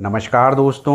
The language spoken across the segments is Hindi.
नमस्कार दोस्तों,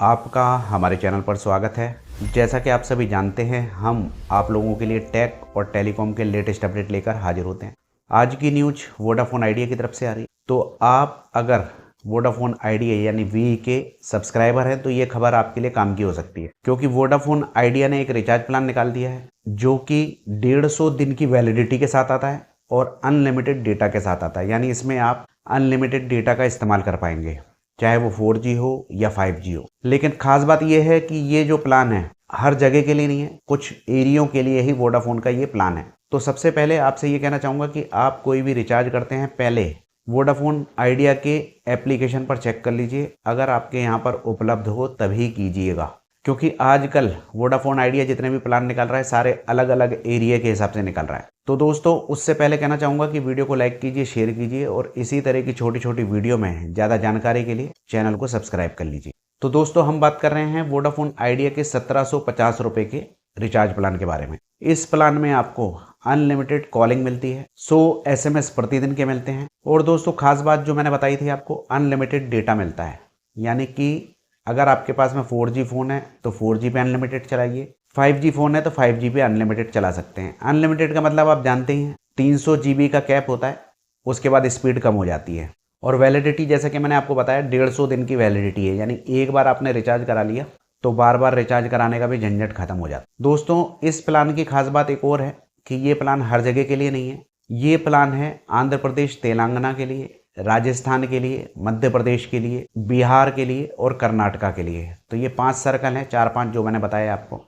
आपका हमारे चैनल पर स्वागत है। जैसा कि आप सभी जानते हैं, हम आप लोगों के लिए टेक और टेलीकॉम के लेटेस्ट अपडेट लेकर हाजिर होते हैं। आज की न्यूज वोडाफोन आइडिया की तरफ से आ रही है, तो आप अगर वोडाफोन आइडिया यानी वी के सब्सक्राइबर हैं तो ये खबर आपके लिए काम की हो सकती है, क्योंकि वोडाफोन आइडिया ने एक रिचार्ज प्लान निकाल दिया है जो कि 150 दिन की वैलिडिटी के साथ आता है और अनलिमिटेड डेटा के साथ आता है। यानी इसमें आप अनलिमिटेड डेटा का इस्तेमाल कर पाएंगे, चाहे वो 4G हो या 5G हो। लेकिन खास बात यह है कि ये जो प्लान है हर जगह के लिए नहीं है, कुछ एरियो के लिए ही वोडाफोन का ये प्लान है। तो सबसे पहले आपसे ये कहना चाहूँगा कि आप कोई भी रिचार्ज करते हैं, पहले वोडाफोन आइडिया के एप्लीकेशन पर चेक कर लीजिए। अगर आपके यहाँ पर उपलब्ध हो तभी कीजिएगा, क्योंकि आजकल वोडाफोन आइडिया जितने भी प्लान निकल रहा है सारे अलग अलग एरिया के हिसाब से निकल रहा है। तो दोस्तों, उससे पहले कहना चाहूँगा कि वीडियो को लाइक कीजिए, शेयर कीजिए और इसी तरह की छोटी छोटी वीडियो में ज़्यादा जानकारी के लिए चैनल को सब्सक्राइब कर लीजिए। तो दोस्तों, हम बात कर रहे हैं वोडाफोन आइडिया के 1750 रुपये के रिचार्ज प्लान के बारे में। इस प्लान में आपको अनलिमिटेड कॉलिंग मिलती है, 100 SMS प्रतिदिन के मिलते हैं और दोस्तों खास बात जो मैंने बताई थी आपको, अनलिमिटेड डेटा मिलता है। यानी कि अगर आपके पास में 4G फ़ोन है तो 4G पे अनलिमिटेड चलाइए, 5G फ़ोन है तो 5G पे अनलिमिटेड चला सकते हैं। अनलिमिटेड का मतलब आप जानते ही हैं, 300 GB का कैप होता है, उसके बाद स्पीड कम हो जाती है। और वैलिडिटी जैसे कि मैंने आपको बताया 150 दिन की वैलिडिटी है, यानी एक बार आपने रिचार्ज करा लिया तो बार बार रिचार्ज कराने का भी झंझट खत्म हो जाता है। दोस्तों, इस प्लान की खास बात एक और है कि ये प्लान हर जगह के लिए नहीं है। ये प्लान है आंध्र प्रदेश, तेलंगाना के लिए, राजस्थान के लिए, मध्य प्रदेश के लिए, बिहार के लिए और कर्नाटका के लिए। तो ये 5 सर्कल हैं, 4-5 जो मैंने बताया आपको।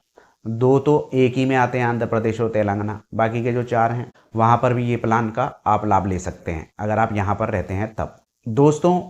2 तो एक ही में आते हैं, आंध्र प्रदेश और तेलंगाना। बाकी के जो 4 हैं वहाँ पर भी ये प्लान का आप लाभ ले सकते हैं अगर आप यहाँ पर रहते हैं तब। दोस्तों,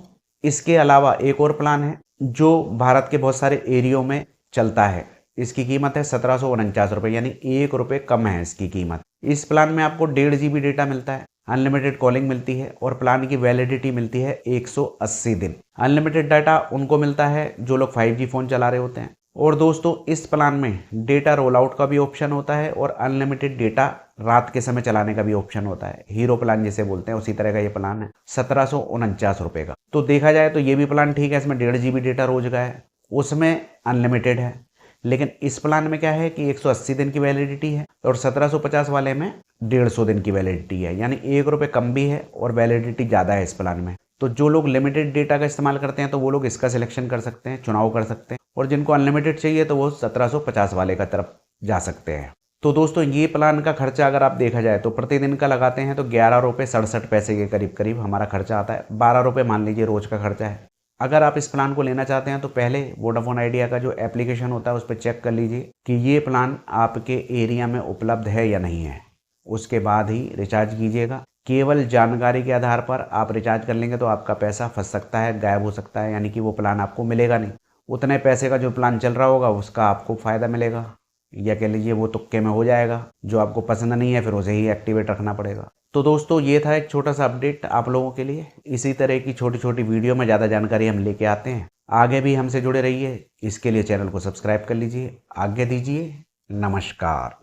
इसके अलावा एक और प्लान है जो भारत के बहुत सारे एरियो में चलता है। इसकी कीमत है 1749 रुपये, यानी 1 रुपये कम है इसकी कीमत। इस प्लान में आपको 1.5 GB डेटा मिलता है, अनलिमिटेड कॉलिंग मिलती है और प्लान की वैलिडिटी मिलती है 180 दिन। अनलिमिटेड डाटा उनको मिलता है जो लोग 5G फ़ोन चला रहे होते हैं। और दोस्तों, इस प्लान में डेटा रोल आउट का भी ऑप्शन होता है और अनलिमिटेड डेटा रात के समय चलाने का भी ऑप्शन होता है। हीरो प्लान जिसे बोलते हैं, उसी तरह का ये प्लान है 1749 रुपये का। तो देखा जाए तो ये भी प्लान ठीक है, इसमें 1.5 GB डेटा रोज का है, उसमें अनलिमिटेड है। लेकिन इस प्लान में क्या है कि 180 दिन की वैलिडिटी है और 1750 वाले में 150 दिन की वैलिडिटी है, यानी 1 रुपये कम भी है और वैलिडिटी ज़्यादा है इस प्लान में। तो जो लोग लिमिटेड डेटा का इस्तेमाल करते हैं तो वो लोग इसका सिलेक्शन कर सकते हैं, चुनाव कर सकते हैं, और जिनको अनलिमिटेड चाहिए तो वो 1750 वाले का तरफ जा सकते हैं। तो दोस्तों, ये प्लान का खर्चा अगर आप देखा जाए तो प्रतिदिन का लगाते हैं तो 11 रुपये 67 पैसे के करीब करीब हमारा खर्चा आता है। 12 रुपये मान लीजिए रोज का खर्चा है। अगर आप इस प्लान को लेना चाहते हैं तो पहले वोडाफोन आइडिया का जो एप्लीकेशन होता है उस पर चेक कर लीजिए कि ये प्लान आपके एरिया में उपलब्ध है या नहीं है, उसके बाद ही रिचार्ज कीजिएगा। केवल जानकारी के आधार पर आप रिचार्ज कर लेंगे तो आपका पैसा फंस सकता है, गायब हो सकता है, यानी कि वो प्लान आपको मिलेगा नहीं। उतने पैसे का जो प्लान चल रहा होगा उसका आपको फ़ायदा मिलेगा, या कह लीजिए वो तुक्के में हो जाएगा। जो आपको पसंद नहीं है फिर उसे ही एक्टिवेट रखना पड़ेगा। तो दोस्तों, ये था एक छोटा सा अपडेट आप लोगों के लिए। इसी तरह की छोटी छोटी वीडियो में ज़्यादा जानकारी हम लेके आते हैं। आगे भी हमसे जुड़े रहिए, इसके लिए चैनल को सब्सक्राइब कर लीजिए। आज्ञा दीजिए, नमस्कार।